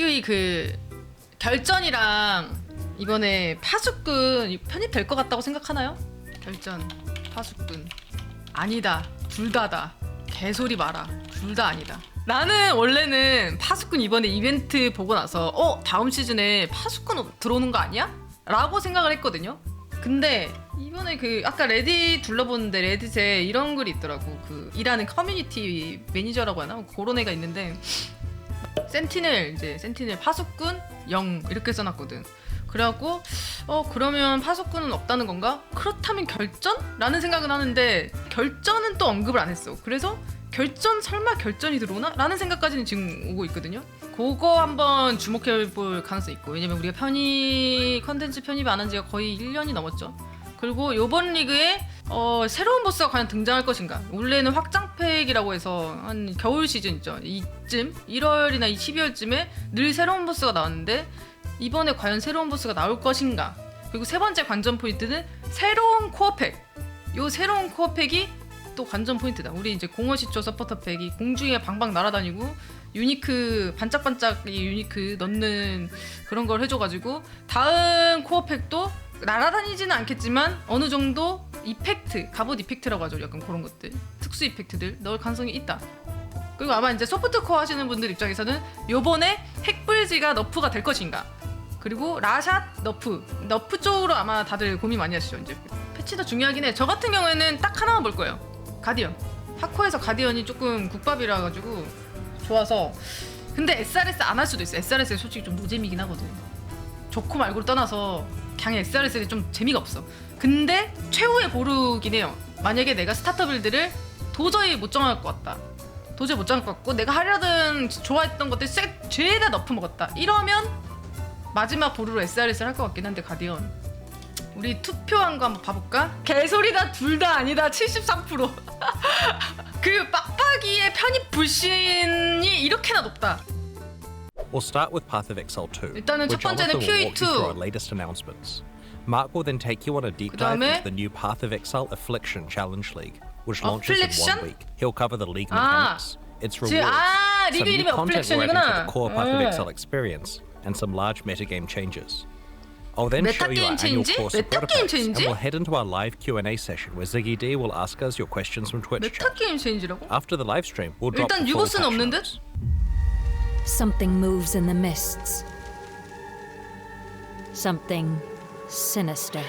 POE 그 결전이랑 이번에 파수꾼 편입될 것 같다고 생각하나요? 결전, 파수꾼 아니다. 둘 다다. 개소리 마라. 둘 다 아니다. 나는 원래는 파수꾼 이번에 이벤트 보고 나서 다음 시즌에 파수꾼 들어오는 거 아니야? 라고 생각을 했거든요. 근데 이번에 그 아까 레딧 둘러보는데 레딧에 이런 글이 있더라고. 그 일하는 커뮤니티 매니저라고 하나? 그런 애가 있는데 센티넬 파수꾼 0 이렇게 써놨거든. 그래갖고 그러면 파수꾼은 없다는 건가? 그렇다면 결전? 라는 생각은 하는데 결전은 또 언급을 안 했어. 그래서 결전 설마 결전이 들어오나? 라는 생각까지는 지금 오고 있거든요. 그거 한번 주목해볼 가능성이 있고, 왜냐면 우리가 컨텐츠 편입이 안 한 지가 거의 1년이 넘었죠. 그리고 요번 리그에 새로운 보스가 과연 등장할 것인가. 원래는 확장팩이라고 해서 한 겨울 시즌 있죠, 이쯤 1월이나 12월쯤에 늘 새로운 보스가 나왔는데 이번에 과연 새로운 보스가 나올 것인가. 그리고 세 번째 관전 포인트는 새로운 코어팩. 요 새로운 코어팩이 또 관전 포인트다. 우리 이제 공허시초 서포터팩이 공중에 방방 날아다니고 유니크 반짝반짝 유니크 넣는 그런 걸 해줘가지고 다음 코어팩도 날아다니지는 않겠지만 어느 정도 이펙트, 갑옷 이펙트라고 하죠. 약간 그런 것들, 특수 이펙트들 넣을 가능성이 있다. 그리고 아마 이제 소프트 코어 하시는 분들 입장에서는 요번에 핵불지가 너프가 될 것인가. 그리고 라샷 너프 쪽으로 아마 다들 고민 많이 하시죠. 이제 패치도 중요하긴 해. 저 같은 경우에는 딱 하나만 볼 거예요. 가디언. 하코에서 가디언이 조금 국밥이라 가지고 좋아서. 근데 SRS 안 할 수도 있어. SRS 솔직히 좀 노잼이긴 하거든. 좋고 말고를 떠나서 그냥 SRS에 좀 재미가 없어. 근데 최후의 보루긴 해요. 만약에 내가 스타터 빌드를 도저히 못 정할 것 같다. 도저히 못 정할 것 같고 내가 하려던 좋아했던 것들 죄다 너프 먹었다. 이러면 마지막 보루로 SRS를 할 것 같긴 한데 가디언. 우리 투표한 거 한번 봐볼까? 개소리다. 둘 다 아니다. 73%. 그 빡빡이의 편입 불신이 이렇게나 높다. We'll start with Path of Exile 2, 일단은 첫 which I'll 번째는 will walk you through our POE2. latest announcements. Mark will then take you on a deep dive 그다음에 into the new Path of Exile Affliction Challenge League, which launches Affliction? in 1 week. He'll cover the league mechanics, its rewards, 리그 some new 이름이 content we're adding to Affliction이구나. the core Path of Exile experience, and some large metagame changes. I'll then show you our annual change? core supporter 메타게임 packs, and change? we'll head into our live Q&A session where Ziggy D will ask us your questions from Twitch chat. 메타게임 체인지라고? After the live stream, we'll drop 일단 the full 유보스는 patch 없는 notes. 듯? Something moves in the mists. Something sinister.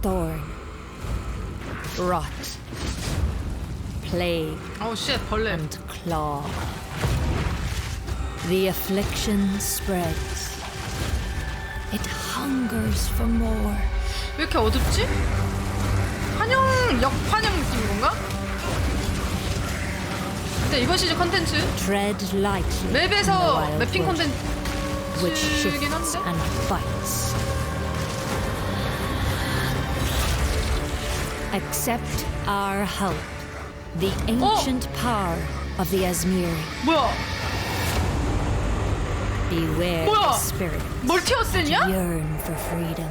Thorn. Rot. Plague 쉣 벌레. and claw. The affliction spreads. It hungers for more. 왜 이렇게 어둡지? 역환영 느낌인 건가? 근데 이번 시즌 컨텐츠 Tread lightly. 맵에서 in the wild 맵핑 wood, which 컨텐츠긴 shifts 한데 and fights. Accept our help. The ancient power of the Asmiri. 뭐야? Beware 뭐야? the spirit. 멀티어센이야? Yearn for freedom.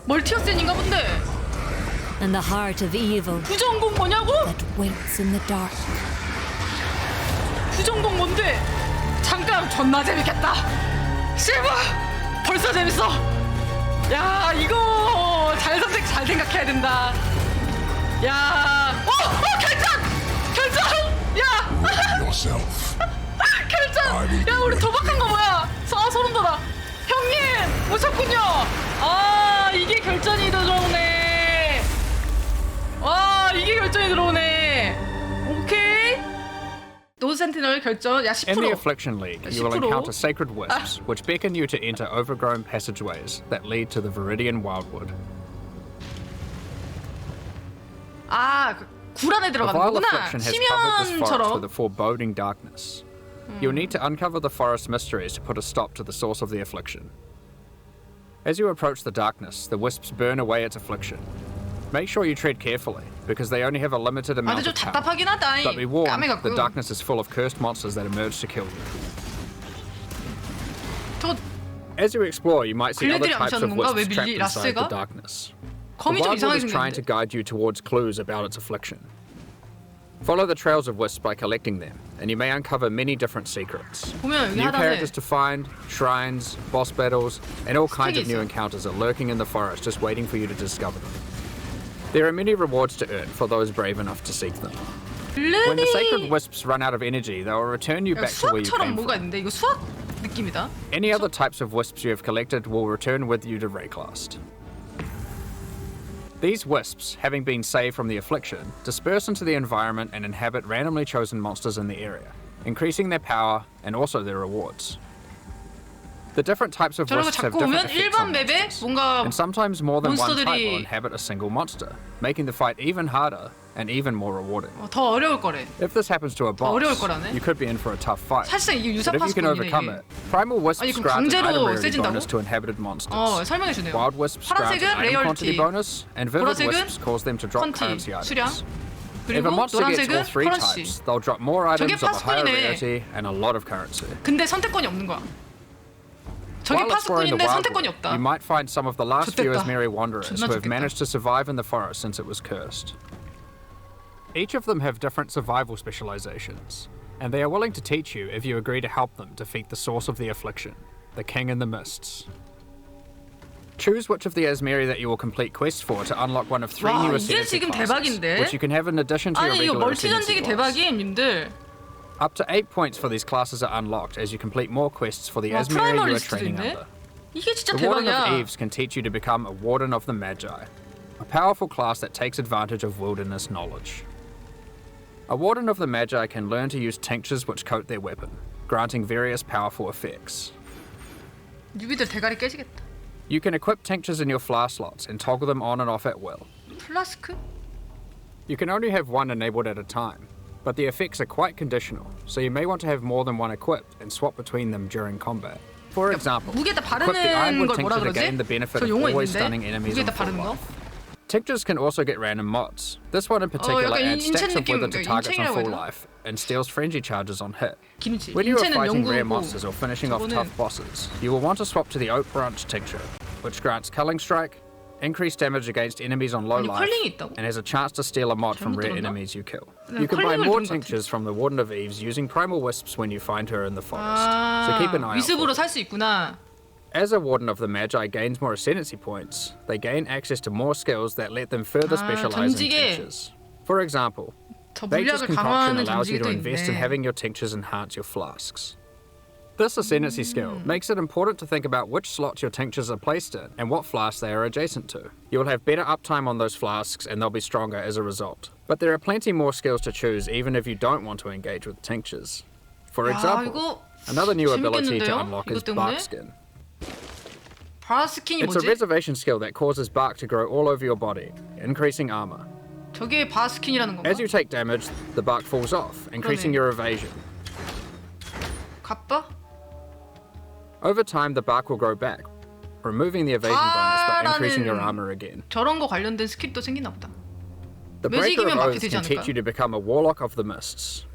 멀티어센인가 본데. And the heart of evil 부전공 뭐냐고? that waits in the dark. 부전공 뭔데? 잠깐 존나 재밌겠다. 실버 벌써 재밌어. 야 이거 잘 생각해야 된다. 야 결전 야 결전 야 우리 도박한 거 뭐야? 소름 돋아. 형님 오셨군요. 이게 결전이 들어오네. 이게 결전이 들어오네. 오케이. 노드 센티널 결전 야 10%. In the Affliction League, you will 10%? encounter sacred wisps, which beckon you to enter overgrown passageways that lead to the Viridian Wildwood. 그 구란에 The 들어가는 vile 거구나. affliction has covered this forest with 시면처럼. a foreboding darkness. You'll need to uncover the forest mysteries to put a stop to the source of the affliction. As you approach the darkness, the wisps burn away its affliction. Make sure you tread carefully, because they only have a limited 근데 amount 좀 of power. 답답하긴 하다. But be warned, 까매갖고. the darkness is full of cursed monsters that emerge to kill you. 저 As you explore, you might see other 글래들이 types of 암시하는 건가? 왜 wisps trapped 밀리 inside the 라스가? darkness. The 검이 좀 Wildwood 이상하게 is trying to 생겼는데. guide you towards clues about its affliction. Follow the trails of wisps by collecting them, and you may uncover many different secrets. 보면 여기 New 하단에 characters to find, shrines, boss battles, and all kinds of 스택이 new 있어. encounters are lurking in the forest just waiting for you to discover them. There are many rewards to earn for those brave enough to seek them. When the sacred wisps run out of energy, they will return you 야, back to where you 수학처럼 came 뭐가 from. 있는데 이거 수학 느낌이다. Any other types of wisps you have collected will return with you to Rayclast. These wisps, having been saved from the affliction, disperse into the environment and inhabit randomly chosen monsters in the area, increasing their power and also their rewards. The different types of 저런 거 wisps have 잡고 different 오면 effects 일반 on 맵에 monsters, 뭔가 and sometimes more than one type will 몬스터들이 inhabit a single monster, making the fight even harder and even more rewarding. 더 어려울 거래. If this happens to a 어려울 boss, 거라네. you could be in for a tough fight. 사실상 이게 유사 But if you can 파수꾼이네 overcome 이게. it, primal wisps 아니, 그럼 grant an 강제로 item rarity 세진다고? bonus to inhabited monsters. 설명해 주네요. Wild wisps grant 파란색은 an item quantity 레이얼티, bonus, and vivid 보라색은 wisps cause them to drop 퀀티, currency 수량, items. If a 그리고 monster gets all 노란색은 three 커런시. types, they'll drop more items of a higher 파수꾼이네. rarity and a lot of currency. 근데 선택권이 없는 거야. 저게 While exploring the 파수꾼인데 wild 선택권이 world, 없다. you might find some of the last few 좋댔다. Asmiri wanderers 존나 who have 좋겠다. managed to survive in the forest since it was cursed. Each of them have different survival specializations, and they are willing to teach you if you agree to help them defeat the source of the affliction, the King in the Mists. Choose which of the Asmiri that you will complete quests for to unlock one of three 와, new 이게 ascendancy 지금 classes, 대박인데? which you can have in addition to your 아니 이거 regular 멀티 ascendancy 전직이 class. 대박임 님들. Up to 8 points for these classes are unlocked as you complete more quests for the 와, Asmiri you are 프라이머리스트도 training 있네? under. 이게 진짜 The Warden of 대박이야. Eves can teach you to become a Warden of the Magi, a powerful class that takes advantage of wilderness knowledge. A Warden of the Magi can learn to use tinctures which coat their weapon, granting various powerful effects. 뉴비들 대가리 깨지겠다. You can equip tinctures in your flask slots and toggle them on and off at will. 플라스크? You can only have one enabled at a time, but the effects are quite conditional, so you may want to have more than one equipped and swap between them during combat. For example, 무게에다 equip the 바르는 Ironwood 걸 뭐라 tincture to 그러지? gain the benefit 저 of 용어 always 있는데? stunning enemies on 무게에다 full 바르는 거? life. Tinctures can also get random mods. This one in particular 약간 adds stacks of 인챈트 wither to 느낌, targets on 인챈이라고 full 해야 되나? life and steals frenzy charges on hit. 김치. When you are 인체는 fighting rare 영구고 monsters or finishing off 저거는 tough bosses, you will want to swap to the Oak Branch tincture, which grants Culling Strike, increased damage against enemies on low 아니, life, 컬링이 있다고? and has a chance to steal a mod from 잘못 rare 들었나? enemies you kill. 난 You can buy 컬링을 more 들은 것 같아. tinctures from the Warden of Eves using primal wisps when you find her in the forest. So keep an eye out for 위습으로 it. 살 수 있구나. As a Warden of the Magi gains more ascendancy points, they gain access to more skills that let them further specialize in 전직에 tinctures. For example, 저 Nature's 물약을 Concoction 강화하는 allows you 전직이 to 또 invest in 있네. having your tinctures enhance your flasks. This ascendancy skill makes it important to think about which slots your tinctures are placed in and what flasks they are adjacent to. You will have better uptime on those flasks and they'll be stronger as a result. But there are plenty more skills to choose even if you don't want to engage with tinctures. For 야, example, 이거 another new ability to 재밌겠는데요? unlock 이것 is 때문에? Bark Skin. 바스킨이 It's a 뭐지? reservation skill that causes bark to grow all over your body, increasing armor. 저게 바스킨이라는 건가? As you take damage, the bark falls off, increasing 그러네. your evasion. 갑바? Over time, the bark will grow back, removing the evasion bonus but increasing your 바라는 armor again. 저런 거 관련된 스킬도 생기나 보다. The Breaker 매직이면 of 맞게 Oaths 되지 can teach 않을까? you to become a Warlock of the Mists,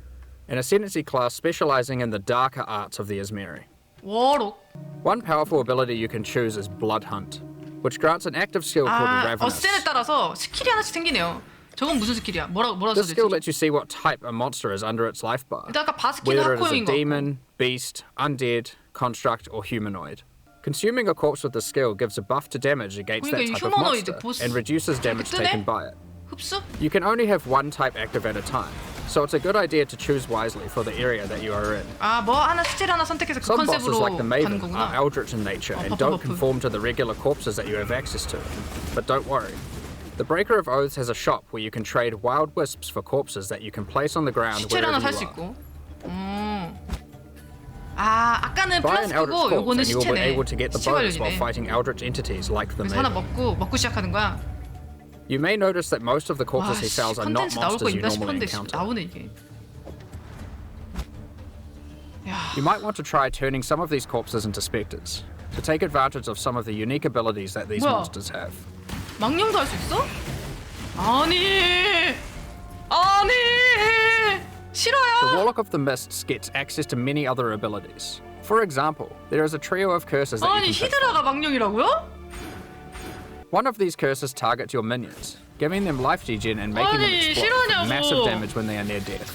an ascendancy class specializing in the darker arts of the Asmiri. 워록. One powerful ability you can choose is Blood Hunt, which grants an active skill called 아, Ravenous. 어센에 따라서 스킬이 하나씩 생기네요. 저건 무슨 스킬이야? 뭐라 This 써져 skill 있지? lets you see what type a monster is under its life bar. 일단 아까 바스킨은 Whether it is a 학고용인 거. demon, beast, undead, construct, or humanoid. Consuming a corpse with the skill gives a buff to damage against that 그러니까 type of 휴머노이드 monster 보스 and reduces damage 뜨네? taken by it. 흡수? You can only have one type active at a time, so it's a good idea to choose wisely for the area that you are in. 아, 뭐 하나 스킬 하나 선택해서 그 Some bosses 컨셉으로 like the 가는 Maven 거구나. are eldritch in nature and 버프, don't 버프. conform to the regular corpses that you have access to. But don't worry. The Breaker of Oaths has a shop where you can trade wild wisps for corpses that you can place on the ground 시체를 wherever 하나 살 수 you are. 있고. 아, 아까는 Buy an eldritch 플라스크고 corpse 요거는 and you will be 시체네. able to get the 시체 bonus while 관련이네. fighting eldritch entities like the 그래서 하나 Maven. 먹고 시작하는 거야. You may notice that most of the 와, corpses he sells are not 컨텐츠 나올 거 monsters you 있나 normally 싶었는데 encounter. 나오네 이게. You might want to try turning some of these corpses into specters to take advantage of some of the unique abilities that these 뭐야? monsters have. 망령도 할 수 있어? 아니 The 싫어요. Warlock of the Mists gets access to many other abilities. For example, there is a trio of curses that 아니 you can pick from. 히드라가 망령이라고요? One of these curses targets your minions, giving them life degen and making them 아니, explode with 싫어하냐고. massive damage when they are near death.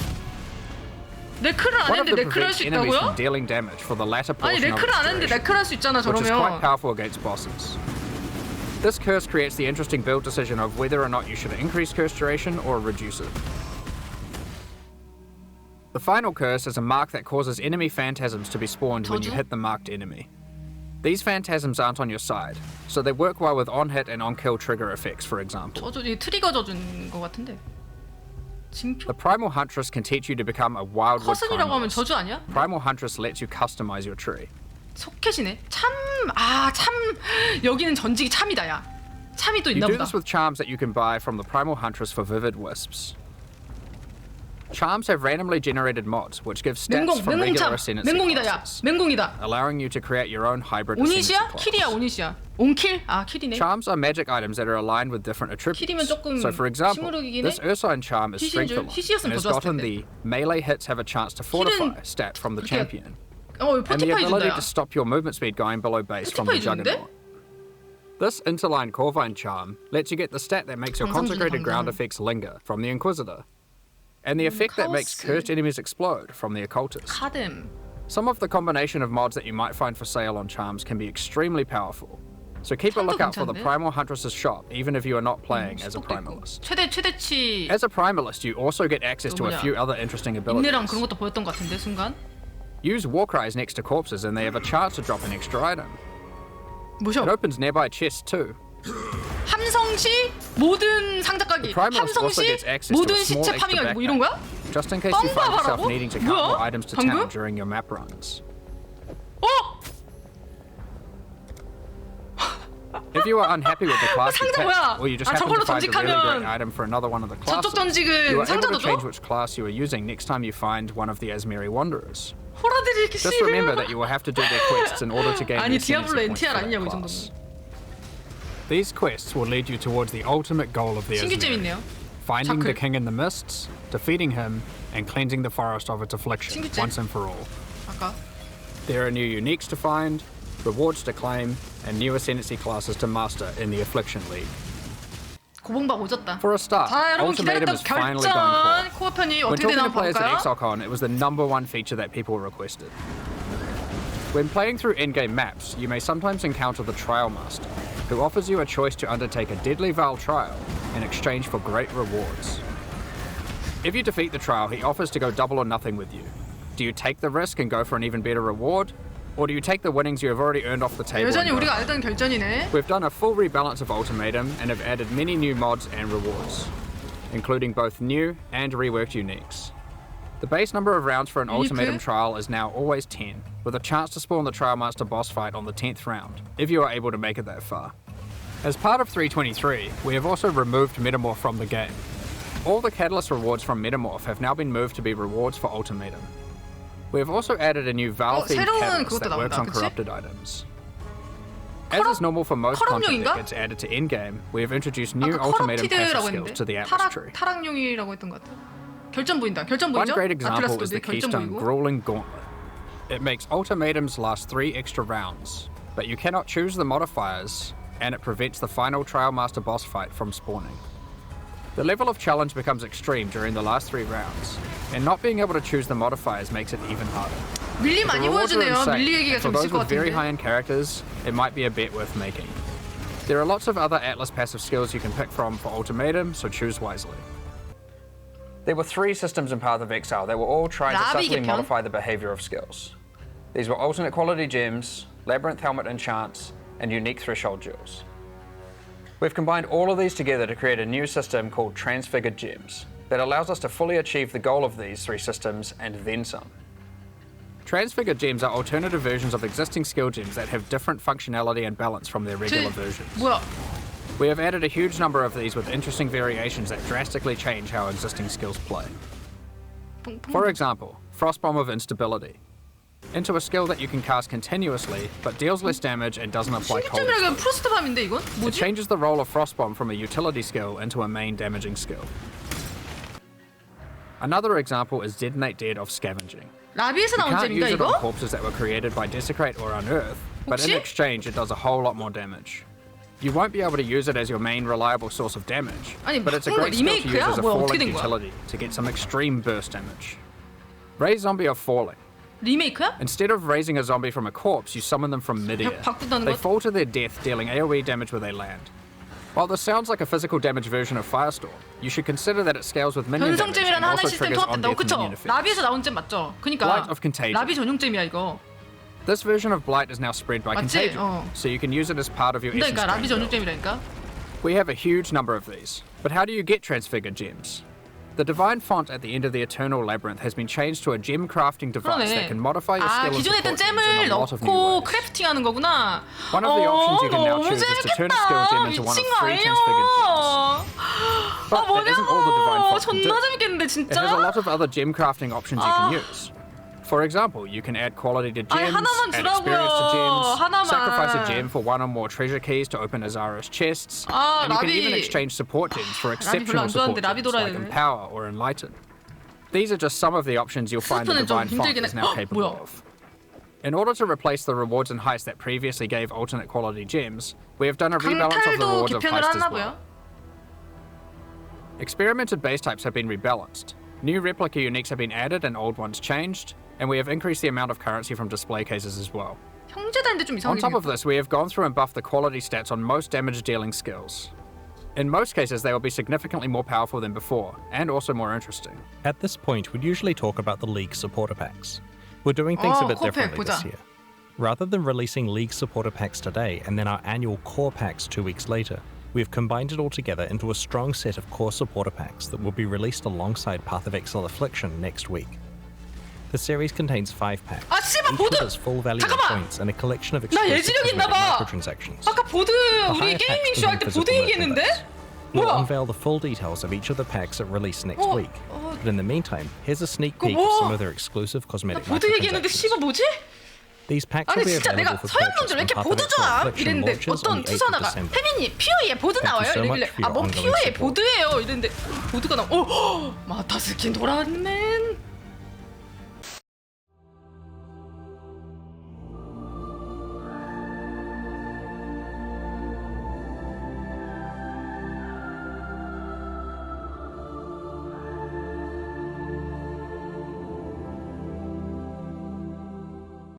네크를 안 One of 했는데 them 네크를 할 prevents 수 enemies from 있다고요? dealing damage for the latter 아니 portion of 네크를 안 했는데 its duration, 네크를 할 수 있잖아 which is quite 저러면. powerful against bosses. This curse creates the interesting build decision of whether or not you should increase curse duration or reduce it. The final curse is a mark that causes enemy phantasms to be spawned when you 저주? hit the marked enemy. These phantasms aren't on your side, so they work well with on-hit and on-kill trigger effects, for example. 저주 이 트리거 저주인 것 같은데. The 징표 Primal Huntress can teach you to become a wildwood 커슨이라고 하면 primalist. 저주 아니야? Primal Huntress lets you customize your tree. 소켓이네. 참 여기는 전직이 참이다 야. 참이 또 You 있나 do 보다. this with charms that you can buy from the Primal Huntress for Vivid Wisps. Charms have randomly generated mods, which give stats 맹공 from 맹공참 regular ascendancy 맹공이다 야. classes, 맹공이다. allowing you to create your own hybrid ascendancy 오니시야? class. 킬이야 오니시야. 온킬? 아 킬이네. Charms are magic items that are aligned with different 킬이면 attributes. 조금 So, for example, 식물흑이긴 this 해? Ursine charm is 희신 줄? strength 희시였으면 and 더 has 좋았을 gotten 텐데. the melee hits have a chance to fortify 킬은 stat from the 그게- champion, 어 and the 포티파이 준다 ability 야. to stop your movement speed going below base from the 포티파이 주는데? Juggernaut. This interline Corvine charm lets you get the stat that makes your 방상 주네, consecrated ground 방상. effects linger from the Inquisitor, and the effect that makes 카오스. cursed enemies explode from the Occultist. 카뎀. Some of the combination of mods that you might find for sale on charms can be extremely powerful, so keep a 참도 lookout for the 괜찮네. Primal Huntress's shop even if you are not playing as a 수복도 있고. Primalist. 최대치 As a Primalist, you also get access to a 뭐냐. few other interesting 인내랑 abilities. 그런 것도 보였던 것 같은데 순간. Use Warcries next to corpses and they have a chance to drop an extra item. 뭐셔? It opens nearby chests too. 함성시 모든 상자 까기. The Primalist also 함성시 gets access to 모든 a small 시체 extra 파밍하기 뭐 이런 거야? Just in case you find yourself 뻥바바라고? needing to count more 뭐야? items to 방금? town during your map runs. 어? If you are unhappy with the class you 상자 picked, 뭐야? or you just 아, happen to 저걸로 find a really 전직하면 great item for another one of the 저쪽 classes, you 전직은 are able 상자도 to change 줘? which class you are using next time you find one of the Asmeri Wanderers. 호라들이 이렇게 Just remember that you will have to do their quests in order to gain 아니 the 디아블로 ascendancy points NTR for that 아니냐고 이 class. 정도면. These quests will lead you towards the ultimate goal of the 신규잼 Asmeri, 있네요. finding the 자클. king in the mists, defeating him, and cleansing the forest of its affliction 신규잼. once and for all. 아까 There are new uniques to find, rewards to claim, and new ascendancy classes to master in the Affliction League. 고봉박 오졌다. For a start, 자 여러분 Ultimatum 기다렸던 is finally going 결전 core. 코어 편이 When 어떻게 talking 되나 to players at 볼까요? ExileCon, it was the #1 feature that people requested. When playing through in-game maps, you may sometimes encounter the Trial Master, who offers you a choice to undertake a deadly Val trial in exchange for great rewards. If you defeat the trial, he offers to go double or nothing with you. Do you take the risk and go for an even better reward? Or do you take the winnings you have already earned off the table? 여전히 and go 우리가 home? 알던 결전이네. We've done a full rebalance of Ultimatum and have added many new mods and rewards, including both new and reworked uniques. The base number of rounds for an Ultimatum unique? trial is now always 10, with a chance to spawn the Trial Master boss fight on the 10th round, if you are able to make it that far. As part of 323, we have also removed Metamorph from the game. All the Catalyst rewards from Metamorph have now been moved to be rewards for Ultimatum. We have also added a new Val-themed 새로운 catalyst 그것도 that works 나온다, on 그치? corrupted items. As is normal for most content 커럼용인가? that gets added to in-game, we have introduced new Ultimatum passive 커럽티드라고 skills 했는데 to the Atlas tree. 타락용이라고 했던 것 같아. 결전 보인다. 결전 One 보이죠? great example 아틀라스도 is the 결전 Keystone 보이고. Grueling Gauntlet. It makes ultimatums last 3 extra rounds, but you cannot choose the modifiers, and it prevents the final Trial Master boss fight from spawning. The level of challenge becomes extreme during the last 3 rounds, and not being able to choose the modifiers makes it even harder. 밀리 The 많이 rewards are 보여주네요. insane, 밀리 얘기가 and for 좀 those 있을 것 with very 같은데. high-end characters, it might be a bet worth making. There are lots of other Atlas passive skills you can pick from for Ultimatum, so choose wisely. There were 3 systems in Path of Exile that were all trying to 라비 subtly 개편? modify the behavior of skills. These were alternate quality gems, Labyrinth Helmet enchants, and unique threshold jewels. We've combined all of these together to create a new system called Transfigured Gems that allows us to fully achieve the goal of these 3 systems and then some. Transfigured Gems are alternative versions of existing skill gems that have different functionality and balance from their regular versions. 뭐야? We have added a huge number of these with interesting variations that drastically change how existing skills play. For example, Frostbomb of Instability. Into a skill that you can cast continuously, but deals less damage and doesn't apply cold. 신규점이라면 프로스트밤인데 이건? It 뭐지? changes the role of Frostbomb from a utility skill into a main damaging skill. Another example is Detonate Dead of Scavenging. 라비에서 You 나온 can't use 잼인가 it on 이거? corpses that were created by Desecrate or Unearth, but in 혹시? exchange it does a whole lot more damage. You won't be able to use it as your main reliable source of damage, 아니, but it's a 바꾼 거 great skill to use 리메이크야? as a 뭐야, 어떻게 falling 된 거야? utility to get some extreme burst damage. Raise zombie are falling. 리메이크야? Instead of raising a zombie from a corpse, you summon them from midair. 바꾼다는 They 거? fall to their death, dealing AoE damage where they land. While this sounds like a physical damage version of Firestorm, you should consider that it scales with minion damage 변성잼이라는 and 하나의 also 시스템 triggers 통합된다고. on-death 그쵸? minion effects. 라비에서 나온 잼 맞죠? 그니까 Blight of Contagion. 라비 전용잼이야 이거. This version of Blight is now spread by 맞지? Contagion, so you can use it as part of your essence 그러니까 라비 drain build. 전용잼이라니까. We have a huge number of these, but how do you get transfigured gems? The divine font at the end of the Eternal Labyrinth has been changed to a gem crafting device that 그러네. can modify your 아, skill and 기존에 있던 support gems in 잼을 a lot of new 넣고 ways. 크래프팅하는 거구나. One of the options you can now 너무 choose is to turn a 재밌겠다. skill gem into one of 미친 거 3 아니야? transfigured gems. But that isn't all the divine 뭐냐고. font can do. 존나 재밌겠는데 It has a 진짜. lot of other gem crafting options you can use. For example, you can add quality to 아니, gems, 하나만 add experience to 주라고요. gems, 하나만. sacrifice a gem for one or more treasure keys to open Azara's chests, 아, and you can 라비. even exchange support gems for 별로 exceptional 안 support 좋아하는데 라비 gems 돌아야 like 되네. Empower or Enlighten. These are just some of the options you'll find the 스프는 좀 divine font 힘들긴 is 해. now 헉, capable 뭐야? of. In order to replace the rewards and heists that previously gave alternate quality gems, we have done a rebalance of the 강탈도 rewards of 개편을 heist as 하나 well. 보여. Experimented base types have been rebalanced. New replica uniques have been added and old ones changed, and we have increased the amount of currency from display cases as well. 형제단인데 좀 On 이상하게 top of 생겼다. this, we have gone through and buffed the quality stats on most damage dealing skills. In most cases, they will be significantly more powerful than before, and also more interesting. At this point, we'd usually talk about the League supporter packs. We're doing things a bit core pack differently this 보자. year. Rather than releasing League supporter packs today and then our annual core packs 2 weeks later, we've combined it all together into a strong set of core supporter packs that will be released alongside Path of Exile Affliction next week. The series contains 5 packs, 아, 씨발, each 보드! with its full value of 잠깐만! points and a collection of 나 exclusive 예지력 있나 cosmetic 봐. microtransactions. 아까 보드 The 우리 higher 게이밍 packs 쇼 할 contain 때 보드 physical 얘기했는데? merchandise. We'll 뭐야? unveil the full details of each of the packs at release next 어, week. But in the meantime, here's a sneak 그거 peek 뭐? of some of their exclusive 나 cosmetic 보드 얘기했는데 microtransactions. 씨발 뭐지? These packs 아니 will be 진짜 available 내가 for 서현명들 purchase 왜 when 이렇게 Path of 보드 Exile 좋아? Affliction 이랬는데 launches 어떤 on the 8th of 투사나가 December. 태민님 퓨어에 보드 Thank you 나와요? so 이러길래 much for your 아뭐 ongoing 퓨어에 support. 보드예요 이랬는데 보드가 나와 오 마타 스킨 돌아왔네